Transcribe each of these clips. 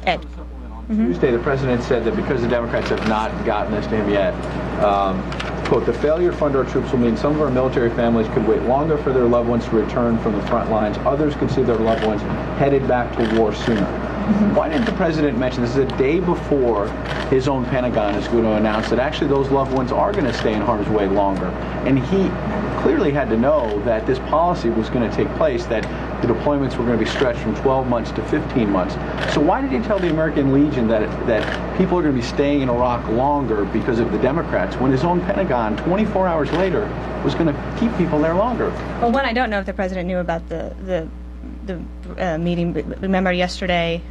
Ed. Tuesday, the president said that because the Democrats have not gotten this to him yet, quote, the failure to fund our troops will mean some of our military families could wait longer for their loved ones to return from the front lines. Others could see their loved ones headed back to war sooner. Why didn't the president mention this? Is a day before his own Pentagon is going to announce that actually those loved ones are going to stay in harm's way longer. And he clearly had to know that this policy was going to take place, that the deployments were going to be stretched from 12 months to 15 months. So why did he tell the American Legion that people are going to be staying in Iraq longer because of the Democrats, when his own Pentagon, 24 hours later, was going to keep people there longer? Well, one, I don't know if the president knew about the meeting. Remember, yesterday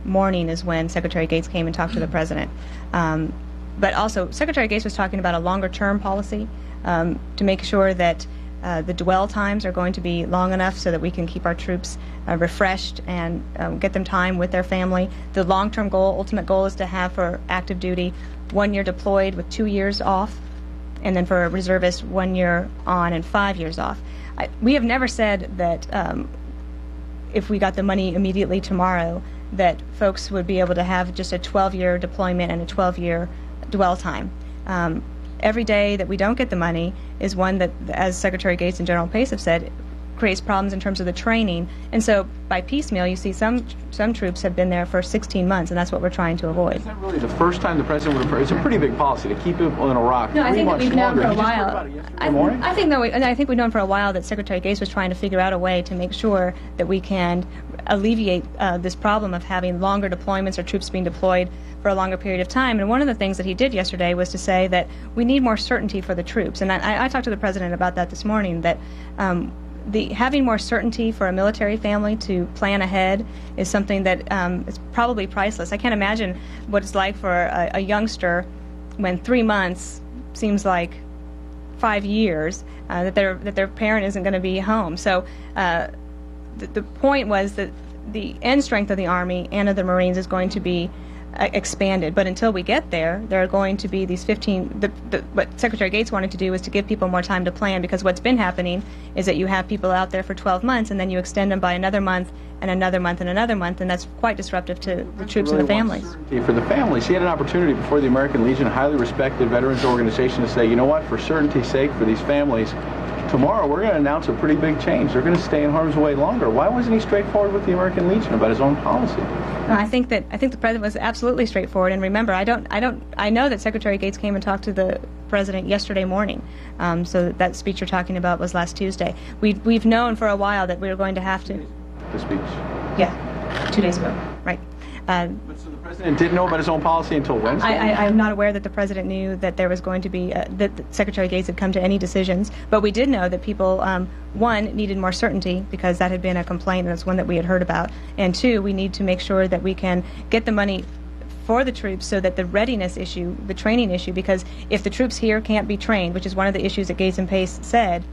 morning is when Secretary Gates came and talked to the president. But also, Secretary Gates was talking about a longer-term policy to make sure that the dwell times are going to be long enough so that we can keep our troops refreshed and get them time with their family. The long-term goal, ultimate goal, is to have for active duty 1 year deployed with 2 years off, and then for a reservist 1 year on and 5 years off. We have never said that if we got the money immediately tomorrow, that folks would be able to have just a 12-year deployment and a 12-year dwell time. Every day that we don't get the money is one that, as Secretary Gates and General Pace have said, creates problems in terms of the training. And so by piecemeal, you see some troops have been there for 16 months, and that's what we're trying to avoid. Is that really the first time the president would have? It's a pretty big policy to keep people in Iraq. No, I think that we've known for a while. I think we've known for a while that Secretary Gates was trying to figure out a way to make sure that we can alleviate this problem of having longer deployments or troops being deployed for a longer period of time. And one of the things that he did yesterday was to say that we need more certainty for the troops. And I talked to the president about that this morning, that having more certainty for a military family to plan ahead is something that is probably priceless. I can't imagine what it's like for a youngster when 3 months seems like 5 years that their parent isn't going to be home. So the point was that the end strength of the Army and of the Marines is going to be expanded, but until we get there, there are going to be these 15. What Secretary Gates wanted to do was to give people more time to plan, because what's been happening is that you have people out there for 12 months, and then you extend them by another month, and another month, and another month, and that's quite disruptive to the troops and the families. For the families, he had an opportunity before the American Legion, a highly respected veterans organization, to say, you know what, for certainty's sake, for these families, tomorrow we're going to announce a pretty big change. They're going to stay in harm's way longer. Why wasn't he straightforward with the American Legion about his own policy? I think the president was absolutely straightforward. And remember, I know that Secretary Gates came and talked to the president yesterday morning. So that speech you're talking about was last Tuesday. We've known for a while that we were going to have to. The speech. Yeah, 2 days ago, right. But so the president didn't know about his own policy until Wednesday? I'm not aware that the president knew that there was going to be, that Secretary Gates had come to any decisions, but we did know that people, one, needed more certainty, because that had been a complaint, and it's one that we had heard about, and two, we need to make sure that we can get the money for the troops so that the readiness issue, the training issue, because if the troops here can't be trained, which is one of the issues that Gates and Pace said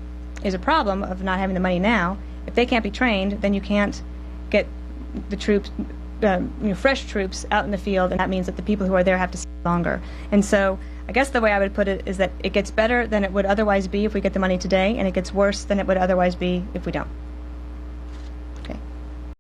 is a problem of not having the money now, if they can't be trained, then you can't get the troops, fresh troops out in the field, and that means that the people who are there have to stay longer. And so I guess the way I would put it is that it gets better than it would otherwise be if we get the money today, and it gets worse than it would otherwise be if we don't.